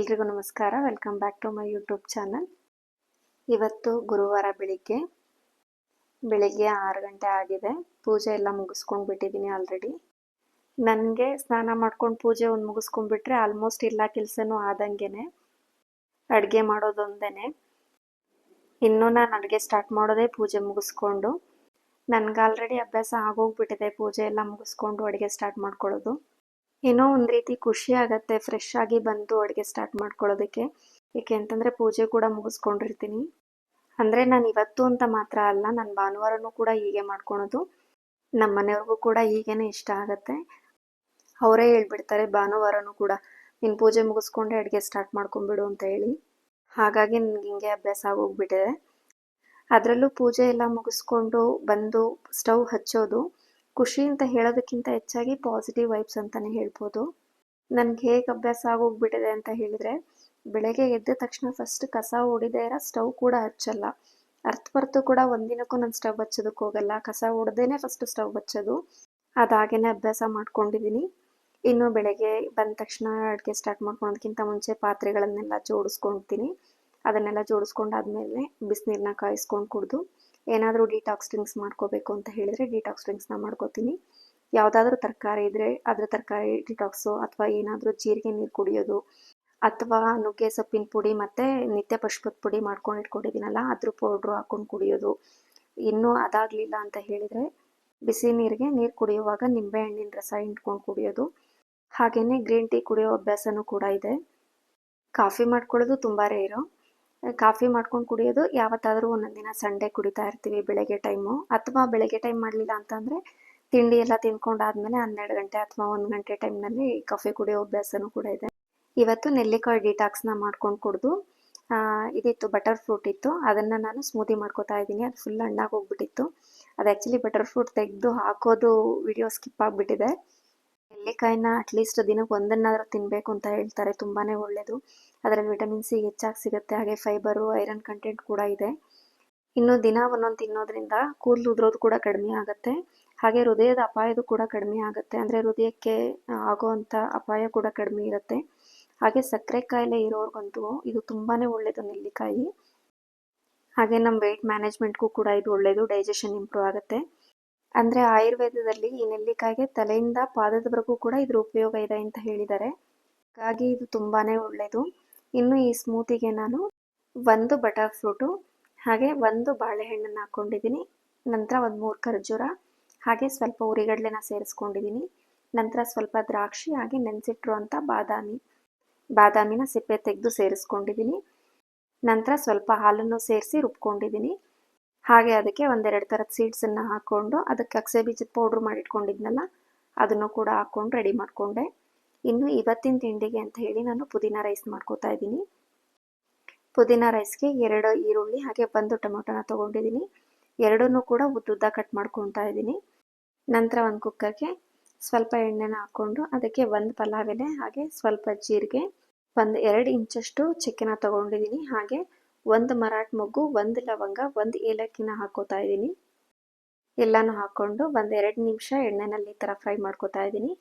ಎಲ್ರಿಗೂ ನಮಸ್ಕಾರ. Welcome back to my YouTube channel. ಇವತ್ತು ಗುರುವಾರ ಬೆಳಿಗ್ಗೆ 6 ಗಂಟೆ ಆಗಿದೆ. ಪೂಜೆ ಎಲ್ಲ ಮುಗಿಸ್ಕೊಂಡು ಬಿಟ್ಟಿದ್ದೀನಿ ಆಲ್ರೆಡಿ. ನನಗೆ ಸ್ನಾನ ಮಾಡ್ಕೊಂಡು ಪೂಜೆ ಒಂದು ಮುಗಿಸ್ಕೊಂಡ್ಬಿಟ್ರೆ ಆಲ್ಮೋಸ್ಟ್ ಎಲ್ಲ ಕೆಲಸನೂ ಆದಂಗೆನೆ. ಅಡುಗೆ ಮಾಡೋದೊಂದೇನೆ. ಇನ್ನೂ ನಾನು ಅಡುಗೆ ಸ್ಟಾರ್ಟ್ ಮಾಡೋದೇ ಪೂಜೆ ಮುಗಿಸ್ಕೊಂಡು. ನನಗೆ ಆಲ್ರೆಡಿ ಅಭ್ಯಾಸ ಆಗೋಗ್ಬಿಟ್ಟಿದೆ ಪೂಜೆ ಎಲ್ಲ ಮುಗಿಸ್ಕೊಂಡು ಅಡುಗೆ ಸ್ಟಾರ್ಟ್ ಮಾಡ್ಕೊಳ್ಳೋದು. ಏನೋ ಒಂದು ರೀತಿ ಖುಷಿ ಆಗುತ್ತೆ ಫ್ರೆಶ್ ಆಗಿ ಬಂದು ಅಡುಗೆ ಸ್ಟಾರ್ಟ್ ಮಾಡ್ಕೊಳ್ಳೋದಕ್ಕೆ. ಏಕೆ ಅಂತಂದರೆ ಪೂಜೆ ಕೂಡ ಮುಗಿಸ್ಕೊಂಡಿರ್ತೀನಿ. ಅಂದರೆ ನಾನು ಇವತ್ತು ಅಂತ ಮಾತ್ರ ಅಲ್ಲ, ನಾನು ಭಾನುವಾರನೂ ಕೂಡ ಹೀಗೆ ಮಾಡ್ಕೊಳೋದು. ನಮ್ಮ ಮನೆಯವ್ರಿಗೂ ಕೂಡ ಹೀಗೇನೆ ಇಷ್ಟ ಆಗುತ್ತೆ. ಅವರೇ ಹೇಳ್ಬಿಡ್ತಾರೆ ಭಾನುವಾರನೂ ಕೂಡ ನೀನು ಪೂಜೆ ಮುಗಿಸ್ಕೊಂಡೆ ಅಡುಗೆ ಸ್ಟಾರ್ಟ್ ಮಾಡ್ಕೊಂಬಿಡು ಅಂತ ಹೇಳಿ. ಹಾಗಾಗಿ ನನಗೆ ಹಿಂಗೆ ಅಭ್ಯಾಸ ಆಗೋಗ್ಬಿಟ್ಟಿದೆ. ಅದರಲ್ಲೂ ಪೂಜೆ ಎಲ್ಲ ಮುಗಿಸ್ಕೊಂಡು ಬಂದು ಸ್ಟವ್ ಹಚ್ಚೋದು ಖುಷಿ ಅಂತ ಹೇಳೋದಕ್ಕಿಂತ ಹೆಚ್ಚಾಗಿ ಪಾಸಿಟಿವ್ ವೈಬ್ಸ್ ಅಂತಲೇ ಹೇಳ್ಬೋದು. ನನಗೆ ಹೇಗೆ ಅಭ್ಯಾಸ ಆಗೋಗ್ಬಿಟ್ಟಿದೆ ಅಂತ ಹೇಳಿದರೆ, ಬೆಳಗ್ಗೆ ಎದ್ದ ತಕ್ಷಣ ಫಸ್ಟ್ ಕಸ ಹೊಡಿದೇ ಇರೋ ಸ್ಟವ್ ಕೂಡ ಹಚ್ಚಲ್ಲ. ಅರ್ಥಪರ್ತು ಕೂಡ ಒಂದಿನಕ್ಕೂ ನಾನು ಸ್ಟವ್ ಹಚ್ಚೋದಕ್ಕೆ ಹೋಗಲ್ಲ. ಕಸ ಹೊಡೆದೇನೆ ಫಸ್ಟ್ ಸ್ಟವ್ ಹಚ್ಚೋದು. ಅದಾಗೇನೆ ಅಭ್ಯಾಸ ಮಾಡ್ಕೊಂಡಿದ್ದೀನಿ. ಇನ್ನು ಬೆಳಗ್ಗೆ ಬಂದ ತಕ್ಷಣ ಅಡುಗೆ ಸ್ಟಾರ್ಟ್ ಮಾಡ್ಕೊಳೋದಕ್ಕಿಂತ ಮುಂಚೆ ಪಾತ್ರೆಗಳನ್ನೆಲ್ಲ ಜೋಡಿಸ್ಕೊಳ್ತೀನಿ. ಅದನ್ನೆಲ್ಲ ಜೋಡಿಸ್ಕೊಂಡಾದ್ಮೇಲೆ ಬಿಸಿನೀರನ್ನ ಕಾಯಿಸ್ಕೊಂಡು ಕುಡಿದು ಏನಾದರೂ ಡಿಟಾಕ್ಸ್ ಡ್ರಿಂಕ್ಸ್ ಮಾಡ್ಕೋಬೇಕು ಅಂತ ಹೇಳಿದರೆ ಡಿಟಾಕ್ಸ್ ಡ್ರಿಂಕ್ಸ್ನ ಮಾಡ್ಕೋತೀನಿ. ಯಾವುದಾದ್ರೂ ತರಕಾರಿ ಇದ್ದರೆ ಅದರ ತರಕಾರಿ ಡಿಟಾಕ್ಸು, ಅಥವಾ ಏನಾದರೂ ಜೀರಿಗೆ ನೀರು ಕುಡಿಯೋದು, ಅಥವಾ ನುಗ್ಗೆ ಸೊಪ್ಪಿನ ಪುಡಿ ಮತ್ತು ನಿತ್ಯ ಪುಷ್ಪದ ಪುಡಿ ಮಾಡ್ಕೊಂಡು ಇಟ್ಕೊಂಡಿದ್ದೀನಲ್ಲ ಅದ್ರ ಪೌಡ್ರು ಹಾಕ್ಕೊಂಡು ಕುಡಿಯೋದು. ಇನ್ನೂ ಅದಾಗಲಿಲ್ಲ ಅಂತ ಹೇಳಿದರೆ ಬಿಸಿ ನೀರಿಗೆ ನೀರು ಕುಡಿಯುವಾಗ ನಿಂಬೆಹಣ್ಣಿನ ರಸ ಹಿಂಡ್ಕೊಂಡು ಕುಡಿಯೋದು. ಹಾಗೆಯೇ ಗ್ರೀನ್ ಟೀ ಕುಡಿಯೋ ಅಭ್ಯಾಸನೂ ಕೂಡ ಇದೆ. ಕಾಫಿ ಮಾಡ್ಕೊಳ್ಳೋದು ತುಂಬ ರೇರು. ಕಾಫಿ ಮಾಡ್ಕೊಂಡು ಕುಡಿಯೋದು ಯಾವತ್ತಾದರೂ ಒಂದೊಂದು ದಿನ ಸಂಡೇ ಕುಡಿತಾ ಇರ್ತೀವಿ ಬೆಳಗ್ಗೆ ಟೈಮು. ಅಥವಾ ಬೆಳಗ್ಗೆ ಟೈಮ್ ಮಾಡಲಿಲ್ಲ ಅಂತಂದರೆ ತಿಂಡಿ ಎಲ್ಲ ತಿಂದ್ಕೊಂಡಾದ್ಮೇಲೆ 12 ಗಂಟೆ ಅಥವಾ 1 ಗಂಟೆ ಟೈಮ್ನಲ್ಲಿ ಕಾಫಿ ಕುಡಿಯೋ ಅಭ್ಯಾಸನೂ ಕೂಡ ಇದೆ. ಇವತ್ತು ನೆಲ್ಲಿಕಾಯಿ ಡಿಟಾಕ್ಸ್ನ ಮಾಡ್ಕೊಂಡು ಕುಡಿದು ಇದಿತ್ತು ಬಟರ್ ಫ್ರೂಟ್ ಇತ್ತು, ಅದನ್ನು ನಾನು ಸ್ಮೂದಿ ಮಾಡ್ಕೋತಾ ಇದ್ದೀನಿ. ಅದು ಫುಲ್ ಹಣ್ಣಾಗಿ ಹೋಗ್ಬಿಟ್ಟಿತ್ತು. ಅದು ಆ್ಯಕ್ಚುಲಿ ಬಟರ್ ಫ್ರೂಟ್ ತೆಗೆದು ಹಾಕೋದು ವಿಡಿಯೋ ಸ್ಕಿಪ್ ಆಗಿಬಿಟ್ಟಿದೆ. ನೆಲ್ಲಿಕಾಯಿನ ಅಟ್ಲೀಸ್ಟ್ ದಿನಕ್ಕೆ ಒಂದನ್ನಾದರೂ ತಿನ್ನಬೇಕು ಅಂತ ಹೇಳ್ತಾರೆ, ತುಂಬಾ ಒಳ್ಳೆಯದು. ಅದರಲ್ಲಿ ವಿಟಮಿನ್ ಸಿ ಹೆಚ್ಚಾಗಿ ಸಿಗುತ್ತೆ, ಹಾಗೆ ಫೈಬರು, ಐರನ್ ಕಂಟೆಂಟ್ ಕೂಡ ಇದೆ. ಇನ್ನು ದಿನ ಒಂದೊಂದು ತಿನ್ನೋದ್ರಿಂದ ಕೂದಲು ಉದುರೋದು ಕೂಡ ಕಡಿಮೆ ಆಗುತ್ತೆ. ಹಾಗೆ ಹೃದಯದ ಅಪಾಯದು ಕೂಡ ಕಡಿಮೆ ಆಗುತ್ತೆ. ಅಂದರೆ ಹೃದಯಕ್ಕೆ ಆಗೋವಂಥ ಅಪಾಯ ಕೂಡ ಕಡಿಮೆ ಇರುತ್ತೆ. ಹಾಗೆ ಸಕ್ಕರೆ ಕಾಯಿಲೆ ಇರೋರ್ಗಂತೂ ಇದು ತುಂಬಾ ಒಳ್ಳೆಯದು ನೆಲ್ಲಿಕಾಯಿ. ಹಾಗೆ ನಮ್ಮ ವೆಯ್ಟ್ ಮ್ಯಾನೇಜ್ಮೆಂಟ್ಗೂ ಕೂಡ ಇದು ಒಳ್ಳೆಯದು, ಡೈಜೆಷನ್ ಇಂಪ್ರೂವ್ ಆಗುತ್ತೆ. ಅಂದರೆ ಆಯುರ್ವೇದದಲ್ಲಿ ಈ ನೆಲ್ಲಿಕಾಯಿಗೆ ತಲೆಯಿಂದ ಪಾದದವರೆಗೂ ಕೂಡ ಇದ್ರ ಉಪಯೋಗ ಇದೆ ಅಂತ ಹೇಳಿದ್ದಾರೆ. ಹಾಗಾಗಿ ಇದು ತುಂಬಾ ಒಳ್ಳೆಯದು. ಇನ್ನು ಈ ಸ್ಮೂತಿಗೆ ನಾನು 1 ಬಟರ್ ಫ್ರೂಟು, ಹಾಗೆ 1 ಬಾಳೆಹಣ್ಣನ್ನು ಹಾಕ್ಕೊಂಡಿದ್ದೀನಿ. ನಂತರ 3 ಖರ್ಜೂರ, ಹಾಗೆ ಸ್ವಲ್ಪ ಉರಿಗಡಲೆನ ಸೇರಿಸ್ಕೊಂಡಿದ್ದೀನಿ. ನಂತರ ಸ್ವಲ್ಪ ದ್ರಾಕ್ಷಿ, ಹಾಗೆ ನೆನೆಸಿಟ್ಟಿರುವಂಥ ಬಾದಾಮಿನ ಸಿಪ್ಪೆ ತೆಗೆದು ಸೇರಿಸ್ಕೊಂಡಿದ್ದೀನಿ. ನಂತರ ಸ್ವಲ್ಪ ಹಾಲನ್ನು ಸೇರಿಸಿ ರುಬ್ಕೊಂಡಿದ್ದೀನಿ. ಹಾಗೆ ಅದಕ್ಕೆ 1-2 ಥರದ ಸೀಡ್ಸನ್ನು ಹಾಕ್ಕೊಂಡು ಅದಕ್ಕೆ ಅಗಸೆ ಬೀಜದ ಪೌಡ್ರ್ ಮಾಡಿಟ್ಕೊಂಡಿದ್ನಲ್ಲ ಅದನ್ನು ಕೂಡ ಹಾಕ್ಕೊಂಡು ರೆಡಿ ಮಾಡಿಕೊಂಡೆ. ಇನ್ನು ಇವತ್ತಿನ ತಿಂಡಿಗೆ ಅಂತ ಹೇಳಿ ನಾನು ಪುದೀನ ರೈಸ್ ಮಾಡ್ಕೋತಾ ಇದ್ದೀನಿ. ಪುದೀನ ರೈಸ್ಗೆ 2 ಈರುಳ್ಳಿ ಹಾಗೆ 1 ಟೊಮೊಟೊನ ತೊಗೊಂಡಿದ್ದೀನಿ. ಎರಡನ್ನೂ ಕೂಡ ಉದ್ದುದ್ದ ಕಟ್ ಮಾಡ್ಕೊತಾ ಇದ್ದೀನಿ. ನಂತರ ಒಂದು ಕುಕ್ಕರ್ಗೆ ಸ್ವಲ್ಪ ಎಣ್ಣೆನ ಹಾಕ್ಕೊಂಡು ಅದಕ್ಕೆ 1 ಪಲಾವ್ ಎಲೆ, ಹಾಗೆ ಸ್ವಲ್ಪ ಜೀರಿಗೆ, 2 ಇಂಚಷ್ಟು ಚಕ್ಕೆನ ತೊಗೊಂಡಿದ್ದೀನಿ. ಹಾಗೆ 1 ಮರಾಠ ಮೊಗ್ಗು, 1 ಲವಂಗ, 1 ಏಲಕ್ಕಿನ ಹಾಕೋತಾ ಇದ್ದೀನಿ. ಎಲ್ಲನೂ ಹಾಕ್ಕೊಂಡು 1-2 ನಿಮಿಷ ಎಣ್ಣೆನಲ್ಲಿ ಈ ಥರ ಫ್ರೈ ಮಾಡ್ಕೋತಾ ಇದ್ದೀನಿ.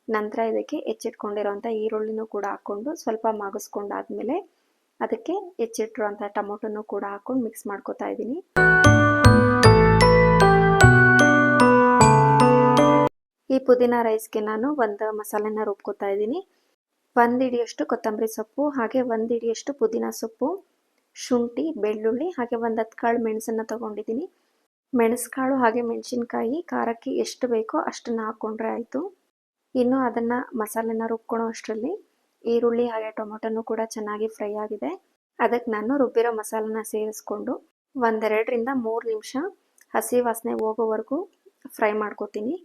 ನಂತರ ಇದಕ್ಕೆ ಹೆಚ್ಚಿಟ್ಕೊಂಡಿರೋಂಥ ಈರುಳ್ಳಿನೂ ಕೂಡ ಹಾಕ್ಕೊಂಡು ಸ್ವಲ್ಪ ಮಾಗಿಸ್ಕೊಂಡಾದ್ಮೇಲೆ ಅದಕ್ಕೆ ಹೆಚ್ಚಿಟ್ಟಿರುವಂಥ ಟೊಮೊಟೊನೂ ಕೂಡ ಹಾಕ್ಕೊಂಡು ಮಿಕ್ಸ್ ಮಾಡ್ಕೋತಾ ಇದ್ದೀನಿ. ಈ ಪುದೀನ ರೈಸ್ಗೆ ನಾನು 1 ಮಸಾಲೆನ ರುಬ್ಕೋತಾ ಇದ್ದೀನಿ. 1 ಹಿಡಿಯಷ್ಟು ಕೊತ್ತಂಬರಿ ಸೊಪ್ಪು, ಹಾಗೆ 1 ಹಿಡಿಯಷ್ಟು ಪುದೀನ ಸೊಪ್ಪು, ಶುಂಠಿ, ಬೆಳ್ಳುಳ್ಳಿ, ಹಾಗೆ 1 10 ಕಾಳು ಮೆಣಸನ್ನು ತೊಗೊಂಡಿದ್ದೀನಿ. ಮೆಣಸುಕಾಳು ಹಾಗೆ ಮೆಣಸಿನ್ಕಾಯಿ ಖಾರಕ್ಕೆ ಎಷ್ಟು ಬೇಕೋ ಅಷ್ಟನ್ನು ಹಾಕ್ಕೊಂಡ್ರೆ ಆಯಿತು. ಇನ್ನು ಅದನ್ನು ಮಸಾಲೆನ ರುಬ್ಕೊಳ್ಳೋ ಅಷ್ಟರಲ್ಲಿ ಈರುಳ್ಳಿ ಹಾಗೆ ಟೊಮೊಟೊನೂ ಕೂಡ ಚೆನ್ನಾಗಿ ಫ್ರೈ ಆಗಿದೆ. ಅದಕ್ಕೆ ನಾನು ರುಬ್ಬಿರೋ ಮಸಾಲೆನ ಸೇರಿಸ್ಕೊಂಡು 1-2-3 ನಿಮಿಷ ಹಸಿ ವಾಸನೆ ಹೋಗೋವರೆಗೂ ಫ್ರೈ ಮಾಡ್ಕೋತೀನಿ.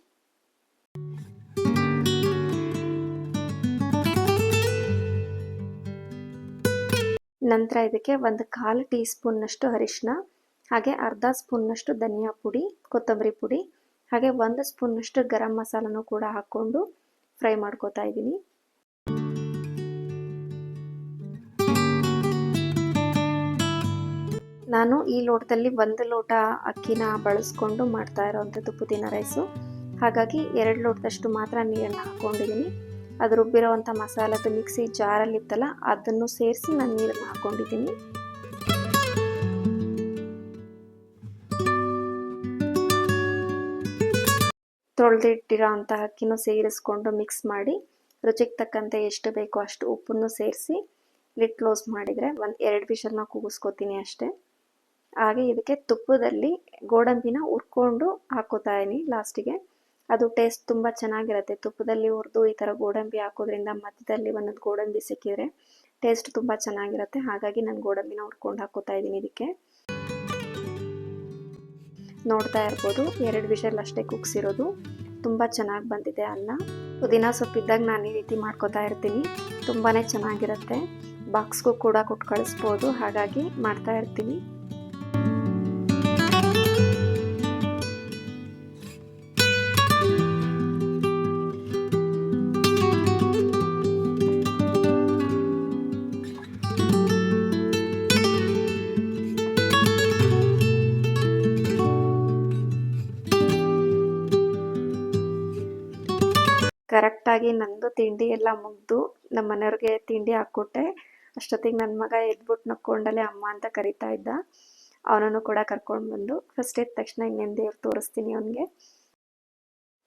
ನಂತರ ಇದಕ್ಕೆ 1/4 ಟೀ ಸ್ಪೂನ್ನಷ್ಟು ಅರಿಶಿನ, ಹಾಗೆ ಅರ್ಧ ಸ್ಪೂನ್ನಷ್ಟು ಧನಿಯಾ ಪುಡಿ, ಕೊತ್ತಂಬರಿ ಪುಡಿ, ಹಾಗೆ 1 ಸ್ಪೂನ್ನಷ್ಟು ಗರಂ ಮಸಾಲನೂ ಕೂಡ ಹಾಕ್ಕೊಂಡು ಫ್ರೈ ಮಾಡ್ಕೋತಾ ಇದ್ದೀನಿ. ನಾನು ಈ ಲೋಟದಲ್ಲಿ 1 ಲೋಟ ಅಕ್ಕಿನ ಬಳಸ್ಕೊಂಡು ಮಾಡ್ತಾ ಇರೋವಂಥದ್ದು ಪುದೀನ ರೈಸು. ಹಾಗಾಗಿ 2 ಲೋಟದಷ್ಟು ಮಾತ್ರ ನೀರನ್ನು ಹಾಕ್ಕೊಂಡಿದ್ದೀನಿ. ಅದು ರುಬ್ಬಿರೋವಂಥ ಮಸಾಲದ ಮಿಕ್ಸಿ ಜಾರಲ್ಲಿತ್ತಲ್ಲ ಅದನ್ನು ಸೇರಿಸಿ ನಾನು ನೀರನ್ನು ಹಾಕ್ಕೊಂಡಿದ್ದೀನಿ. ತೊಳೆದಿಟ್ಟಿರೋ ಅಂಥ ಅಕ್ಕಿನೂ ಸೇರಿಸ್ಕೊಂಡು ಮಿಕ್ಸ್ ಮಾಡಿ ರುಚಿಗೆ ತಕ್ಕಂತೆ ಎಷ್ಟು ಬೇಕೋ ಅಷ್ಟು ಉಪ್ಪನ್ನು ಸೇರಿಸಿ ಲಿಡ್ ಕ್ಲೋಸ್ ಮಾಡಿದರೆ 2 ವಿಷಲ್ನ ಕೂಗಿಸ್ಕೊತೀನಿ ಅಷ್ಟೇ. ಹಾಗೆ ಇದಕ್ಕೆ ತುಪ್ಪದಲ್ಲಿ ಗೋಡಂಬಿನ ಹುರ್ಕೊಂಡು ಹಾಕೋತಾ ಇದೀನಿ ಲಾಸ್ಟಿಗೆ. ಅದು ಟೇಸ್ಟ್ ತುಂಬ ಚೆನ್ನಾಗಿರುತ್ತೆ. ತುಪ್ಪದಲ್ಲಿ ಹುರಿದು ಈ ಥರ ಗೋಡಂಬಿ ಹಾಕೋದ್ರಿಂದ ಮಧ್ಯದಲ್ಲಿ ಒಂದೊಂದು ಗೋಡಂಬಿ ಸಿಕ್ಕಿದ್ರೆ ಟೇಸ್ಟ್ ತುಂಬ ಚೆನ್ನಾಗಿರುತ್ತೆ. ಹಾಗಾಗಿ ನಾನು ಗೋಡಂಬಿನ ಹುರ್ಕೊಂಡು ಹಾಕೋತಾ ಇದ್ದೀನಿ ಇದಕ್ಕೆ. ನೋಡ್ತಾ ಇರ್ಬೋದು 2 ವಿಷಲ್ ಅಷ್ಟೇ ಕುಗ್ಸಿರೋದು. ತುಂಬ ಚೆನ್ನಾಗಿ ಬಂದಿದೆ ಅನ್ನ. ಪುದೀನ ಸೊಪ್ಪಿದ್ದಾಗ ನಾನು ಈ ರೀತಿ ಮಾಡ್ಕೋತಾ ಇರ್ತೀನಿ. ತುಂಬಾ ಚೆನ್ನಾಗಿರುತ್ತೆ. ಬಾಕ್ಸ್ಗೂ ಕೂಡ ಕೊಟ್ಟು ಕಳಿಸ್ಬೋದು, ಹಾಗಾಗಿ ಮಾಡ್ತಾ ಇರ್ತೀನಿ. ಕರೆಕ್ಟಾಗಿ ನಂದು ತಿಂಡಿ ಎಲ್ಲ ಮುಗಿದು ನಮ್ಮ ಮನೆಯವ್ರಿಗೆ ತಿಂಡಿ ಹಾಕ್ಕೊಟ್ಟೆ. ಅಷ್ಟೊತ್ತಿಗೆ ನನ್ನ ಮಗ ಎದ್ಬಿಟ್ಟು ನಕ್ಕೊಂಡಲ್ಲೇ ಅಮ್ಮ ಅಂತ ಕರಿತಾ ಇದ್ದ. ಅವನನ್ನು ಕೂಡ ಕರ್ಕೊಂಡು ಬಂದು ಫಸ್ಟ್ ಎದ್ದ ತಕ್ಷಣ ಇನ್ನೇನು ದೇವ್ರು ತೋರಿಸ್ತೀನಿ ಅವನಿಗೆ.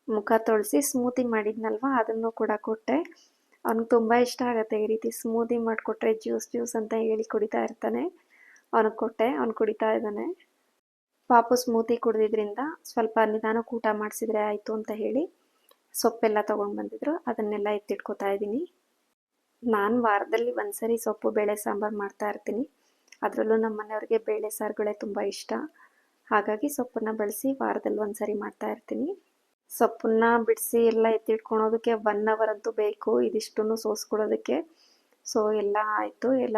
ಮುಖ ತೊಳೆಸಿ ಸ್ಮೂತಿ ಮಾಡಿದ್ನಲ್ವ ಅದನ್ನು ಕೂಡ ಕೊಟ್ಟೆ. ಅವ್ನಿಗೆ ತುಂಬ ಇಷ್ಟ ಆಗುತ್ತೆ ಈ ರೀತಿ ಸ್ಮೂತಿ ಮಾಡಿಕೊಟ್ರೆ ಜ್ಯೂಸ್ ಅಂತ ಹೇಳಿ ಕುಡಿತಾ ಇರ್ತಾನೆ. ಅವನಿಗೆ ಕೊಟ್ಟೆ, ಅವ್ನು ಕುಡಿತಾ ಇದ್ದಾನೆ. ಪಾಪು ಸ್ಮೂತಿ ಕುಡಿದಿದ್ರಿಂದ ಸ್ವಲ್ಪ ನಿಧಾನಕ್ಕೆ ಊಟ ಮಾಡಿಸಿದ್ರೆ ಆಯಿತು ಅಂತ ಹೇಳಿ ಸೊಪ್ಪೆಲ್ಲ ತೊಗೊಂಡು ಬಂದಿದ್ರು, ಅದನ್ನೆಲ್ಲ ಎತ್ತಿಟ್ಕೋತಾ ಇದ್ದೀನಿ. ನಾನು ವಾರದಲ್ಲಿ ಒಂದ್ಸರಿ ಸೊಪ್ಪು ಬೇಳೆ ಸಾಂಬಾರು ಮಾಡ್ತಾ ಇರ್ತೀನಿ. ಅದರಲ್ಲೂ ನಮ್ಮ ಮನೆಯವ್ರಿಗೆ ಬೇಳೆ ಸಾರುಗಳೇ ತುಂಬ ಇಷ್ಟ. ಹಾಗಾಗಿ ಸೊಪ್ಪನ್ನು ಬಳಸಿ ವಾರದಲ್ಲಿ ಒಂದ್ಸರಿ ಮಾಡ್ತಾ ಇರ್ತೀನಿ. ಸೊಪ್ಪನ್ನ ಬಿಡಿಸಿ ಎಲ್ಲ ಎತ್ತಿಟ್ಕೊಳೋದಕ್ಕೆ 1 ಅವರ್ ಅಂತೂ ಬೇಕು ಇದಿಷ್ಟನ್ನು ಸೋಸ್ಕೊಳ್ಳೋದಕ್ಕೆ. ಸೊ ಎಲ್ಲ ಆಯಿತು, ಎಲ್ಲ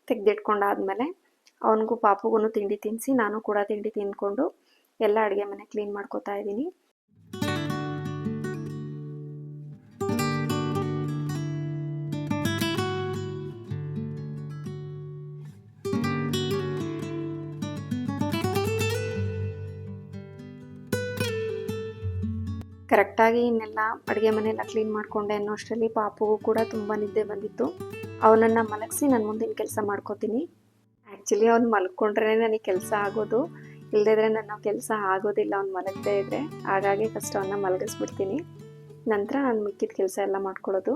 ತೆಗೆದಿಟ್ಕೊಂಡಾದ್ಮೇಲೆ ಅವನಿಗೂ ಪಾಪುಗೂ ತಿಂಡಿ ತಿನ್ನಿಸಿ ನಾನು ಕೂಡ ತಿಂಡಿ ತಿಂದ್ಕೊಂಡು ಎಲ್ಲ ಅಡುಗೆ ಮನೆ ಕ್ಲೀನ್ ಮಾಡ್ಕೋತಾ ಇದ್ದೀನಿ. ಕರೆಕ್ಟಾಗಿ ಇನ್ನೆಲ್ಲ ಅಡುಗೆ ಮನೆಯೆಲ್ಲ ಕ್ಲೀನ್ ಮಾಡಿಕೊಂಡೆ ಅನ್ನೋ ಅಷ್ಟರಲ್ಲಿ ಪಾಪುಗೂ ಕೂಡ ತುಂಬ ನಿದ್ದೆ ಬಂದಿತ್ತು. ಅವನನ್ನು ಮಲಗಿಸಿ ನಾನು ಮುಂದಿನ ಕೆಲಸ ಮಾಡ್ಕೋತೀನಿ. ಆ್ಯಕ್ಚುಲಿ ಅವ್ನು ಮಲ್ಕೊಂಡ್ರೆ ನನಗೆ ಕೆಲಸ ಆಗೋದು, ಇಲ್ಲದಿದ್ರೆ ನನ್ನ ಕೆಲಸ ಆಗೋದಿಲ್ಲ ಅವ್ನು ಮಲಗದೇ ಇದ್ದರೆ. ಹಾಗಾಗಿ ಫಸ್ಟ್ ಅವನ್ನ ಮಲಗಿಸ್ಬಿಡ್ತೀನಿ, ನಂತರ ನಾನು ಮಿಕ್ಕಿದ ಕೆಲಸ ಎಲ್ಲ ಮಾಡ್ಕೊಳ್ಳೋದು.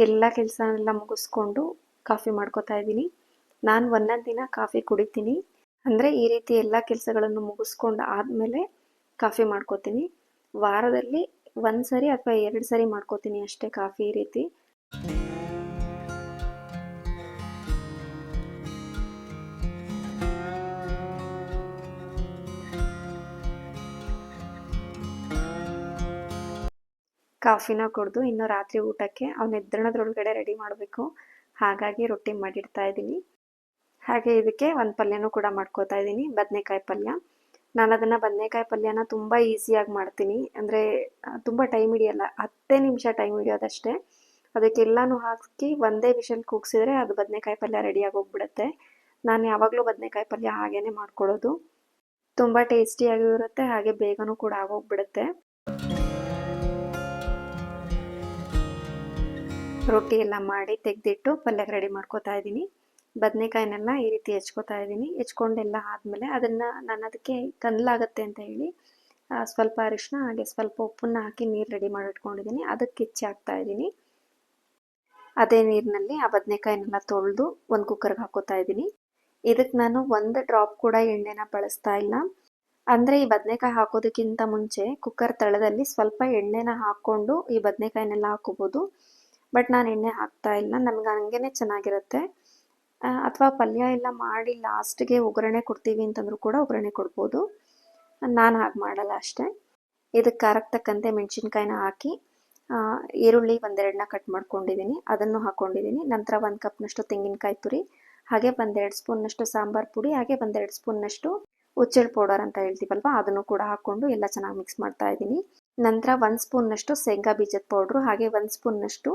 ಎಲ್ಲ ಕೆಲಸನೆಲ್ಲ ಮುಗಿಸ್ಕೊಂಡು ಕಾಫಿ ಮಾಡ್ಕೋತಾ ಇದ್ದೀನಿ. ನಾನು ಒಂದೊಂದು ದಿನ ಕಾಫಿ ಕುಡಿತೀನಿ, ಅಂದರೆ ಈ ರೀತಿ ಎಲ್ಲ ಕೆಲಸಗಳನ್ನು ಮುಗಿಸ್ಕೊಂಡು ಆದಮೇಲೆ ಕಾಫಿ ಮಾಡ್ಕೋತೀನಿ. ವಾರದಲ್ಲಿ 1 ಸರಿ ಅಥವಾ 2 ಸರಿ ಮಾಡ್ಕೋತೀನಿ ಅಷ್ಟೇ ಕಾಫಿ ಈ ರೀತಿ. ಕಾಫಿನ ಕುಡಿದು ಇನ್ನು ರಾತ್ರಿ ಊಟಕ್ಕೆ ಅವ್ನು ಎದ್ದಳದ್ರೊಳಗಡೆ ರೆಡಿ ಮಾಡಬೇಕು. ಹಾಗಾಗಿ ರೊಟ್ಟಿ ಮಾಡಿಡ್ತಾ ಇದ್ದೀನಿ. ಹಾಗೆ ಇದಕ್ಕೆ ಒಂದು ಪಲ್ಯನೂ ಕೂಡ ಮಾಡ್ಕೋತಾ ಇದ್ದೀನಿ, ಬದನೆಕಾಯಿ ಪಲ್ಯ. ನಾನು ಅದನ್ನು ಬದನೆಕಾಯಿ ಪಲ್ಯನ ತುಂಬ ಈಸಿಯಾಗಿ ಮಾಡ್ತೀನಿ. ಅಂದರೆ ತುಂಬ ಟೈಮ್ ಹಿಡಿಯಲ್ಲ, 10 ನಿಮಿಷ ಟೈಮ್ ಹಿಡಿಯೋದಷ್ಟೇ. ಅದಕ್ಕೆಲ್ಲನೂ ಹಾಕಿ ಒಂದೇ ವಿಷಲ್ ಕೂಗಿಸಿದ್ರೆ ಅದು ಬದನೆಕಾಯಿ ಪಲ್ಯ ರೆಡಿಯಾಗಿ ಹೋಗ್ಬಿಡುತ್ತೆ. ನಾನು ಯಾವಾಗಲೂ ಬದನೆಕಾಯಿ ಪಲ್ಯ ಹಾಗೇ ಮಾಡ್ಕೊಳ್ಳೋದು. ತುಂಬ ಟೇಸ್ಟಿಯಾಗಿಯೂ ಇರುತ್ತೆ, ಹಾಗೆ ಬೇಗನೂ ಕೂಡ ಆಗೋಗ್ಬಿಡುತ್ತೆ. ರೊಟ್ಟಿ ಎಲ್ಲ ಮಾಡಿ ತೆಗೆದಿಟ್ಟು ಪಲ್ಯಕ್ಕೆ ರೆಡಿ ಮಾಡ್ಕೊತಾ ಇದ್ದೀನಿ. ಬದನೆಕಾಯಿನೆಲ್ಲ ಈ ರೀತಿ ಹೆಚ್ಕೊತಾ ಇದ್ದೀನಿ. ಹೆಚ್ಕೊಂಡೆಲ್ಲ ಆದಮೇಲೆ ಅದನ್ನು ನಾನು ಅದಕ್ಕೆ ಕಂದಲಾಗುತ್ತೆ ಅಂತ ಹೇಳಿ ಸ್ವಲ್ಪ ಅರಿಶಿನ ಹಾಗೆ ಸ್ವಲ್ಪ ಉಪ್ಪನ್ನು ಹಾಕಿ ನೀರು ರೆಡಿ ಮಾಡಿ ಇಟ್ಕೊಂಡಿದ್ದೀನಿ. ಅದಕ್ಕೆ ಹೆಚ್ಚಿ ಹಾಕ್ತಾ ಇದ್ದೀನಿ. ಅದೇ ನೀರಿನಲ್ಲಿ ಆ ಬದನೆಕಾಯಿನೆಲ್ಲ ತೊಳೆದು ಒಂದು ಕುಕ್ಕರ್ಗೆ ಹಾಕೋತಾ ಇದ್ದೀನಿ. ಇದಕ್ಕೆ ನಾನು ಒಂದು ಡ್ರಾಪ್ ಕೂಡ ಎಣ್ಣೆನ ಬಳಸ್ತಾ ಇಲ್ಲ. ಅಂದರೆ ಈ ಬದನೆಕಾಯಿ ಹಾಕೋದಕ್ಕಿಂತ ಮುಂಚೆ ಕುಕ್ಕರ್ ತಳದಲ್ಲಿ ಸ್ವಲ್ಪ ಎಣ್ಣೆನ ಹಾಕ್ಕೊಂಡು ಈ ಬದನೆಕಾಯಿನೆಲ್ಲ ಹಾಕೋಬೋದು. ಬಟ್ ನಾನು ಎಣ್ಣೆ ಹಾಕ್ತಾ ಇಲ್ಲ, ನಮ್ಗೆ ಹಂಗೇ ಚೆನ್ನಾಗಿರುತ್ತೆ. ಅಥವಾ ಪಲ್ಯ ಎಲ್ಲ ಮಾಡಿ ಲಾಸ್ಟ್ಗೆ ಒಗ್ಗರಣೆ ಕೊಡ್ತೀವಿ ಅಂತಂದ್ರೂ ಕೂಡ ಒಗ್ಗರಣೆ ಕೊಡ್ಬೋದು. ನಾನು ಹಾಗೆ ಮಾಡಲ್ಲ ಅಷ್ಟೇ. ಇದಕ್ಕೆ ಖಾರಕ್ಕೆ ತಕ್ಕಂತೆ ಮೆಣಸಿನ್ಕಾಯಿನ ಹಾಕಿ ಈರುಳ್ಳಿ ಒಂದೆರಡನ್ನ ಕಟ್ ಮಾಡ್ಕೊಂಡಿದ್ದೀನಿ, ಅದನ್ನು ಹಾಕ್ಕೊಂಡಿದ್ದೀನಿ. ನಂತರ 1 ಕಪ್ನಷ್ಟು ತೆಂಗಿನಕಾಯಿ ತುರಿ, ಹಾಗೆ 1-2 ಸ್ಪೂನ್ನಷ್ಟು ಸಾಂಬಾರು ಪುಡಿ, ಹಾಗೆ 1-2 ಸ್ಪೂನ್ನಷ್ಟು ಉಚ್ಚೆಳ್ಳು ಪೌಡರ್ ಅಂತ ಹೇಳ್ತೀವಲ್ವ, ಅದನ್ನು ಕೂಡ ಹಾಕ್ಕೊಂಡು ಎಲ್ಲ ಚೆನ್ನಾಗಿ ಮಿಕ್ಸ್ ಮಾಡ್ತಾ ಇದ್ದೀನಿ. ನಂತರ 1 ಸ್ಪೂನ್ನಷ್ಟು ಶೇಂಗಾ ಬೀಜದ ಪೌಡ್ರು, ಹಾಗೆ 1 ಸ್ಪೂನ್ನಷ್ಟು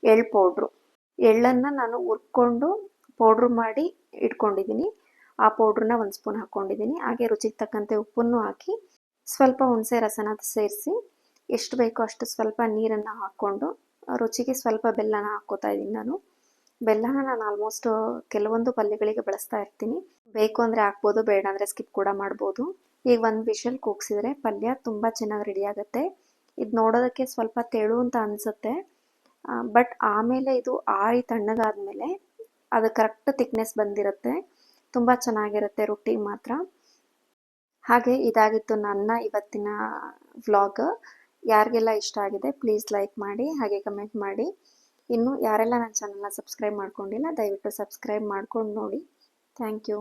ಎಳ್ಳು ಪೌಡ್ರು. ಎಳ್ಳನ್ನು ನಾನು ಹುರ್ಕೊಂಡು ಪೌಡ್ರು ಮಾಡಿ ಇಟ್ಕೊಂಡಿದ್ದೀನಿ. ಆ ಪೌಡ್ರನ್ನ 1 ಸ್ಪೂನ್ ಹಾಕ್ಕೊಂಡಿದ್ದೀನಿ. ಹಾಗೆ ರುಚಿಗೆ ತಕ್ಕಂತೆ ಉಪ್ಪನ್ನು ಹಾಕಿ ಸ್ವಲ್ಪ ಹುಣಸೆ ರಸನ ಸೇರಿಸಿ ಎಷ್ಟು ಬೇಕೋ ಅಷ್ಟು ಸ್ವಲ್ಪ ನೀರನ್ನು ಹಾಕ್ಕೊಂಡು ರುಚಿಗೆ ಸ್ವಲ್ಪ ಬೆಲ್ಲನ ಹಾಕ್ಕೋತಾ ಇದ್ದೀನಿ ನಾನು. ಬೆಲ್ಲನ ನಾನು ಆಲ್ಮೋಸ್ಟ್ ಕೆಲವೊಂದು ಪಲ್ಯಗಳಿಗೆ ಬಳಸ್ತಾ ಇರ್ತೀನಿ. ಬೇಕು ಅಂದರೆ ಹಾಕ್ಬೋದು, ಬೇಡ ಅಂದರೆ ಸ್ಕಿಪ್ ಕೂಡ ಮಾಡ್ಬೋದು. ಈಗ 1 ವಿಷಲ್ ಕೂಗಿಸಿದ್ರೆ ಪಲ್ಯ ತುಂಬ ಚೆನ್ನಾಗಿ ರೆಡಿ ಆಗುತ್ತೆ. ಇದು ನೋಡೋದಕ್ಕೆ ಸ್ವಲ್ಪ ತೆಳು ಅಂತ ಅನಿಸುತ್ತೆ, ಬಟ್ ಆಮೇಲೆ ಇದು ಆರಿ ತಣ್ಣಗಾದ್ಮೇಲೆ ಅದು ಕರೆಕ್ಟ್ ಥಿಕ್ನೆಸ್ ಬಂದಿರುತ್ತೆ. ತುಂಬ ಚೆನ್ನಾಗಿರುತ್ತೆ ರೊಟ್ಟಿಗೆ ಮಾತ್ರ. ಹಾಗೆ ಇದಾಗಿತ್ತು ನನ್ನ ಇವತ್ತಿನ ವ್ಲಾಗ್. ಯಾರಿಗೆಲ್ಲ ಇಷ್ಟ ಆಗಿದೆ ಪ್ಲೀಸ್ ಲೈಕ್ ಮಾಡಿ, ಹಾಗೆ ಕಮೆಂಟ್ ಮಾಡಿ. ಇನ್ನು ಯಾರೆಲ್ಲ ನನ್ನ ಚಾನಲ್ನ ಸಬ್ಸ್ಕ್ರೈಬ್ ಮಾಡ್ಕೊಂಡಿಲ್ಲ ದಯವಿಟ್ಟು ಸಬ್ಸ್ಕ್ರೈಬ್ ಮಾಡ್ಕೊಂಡು ನೋಡಿ. Thank you.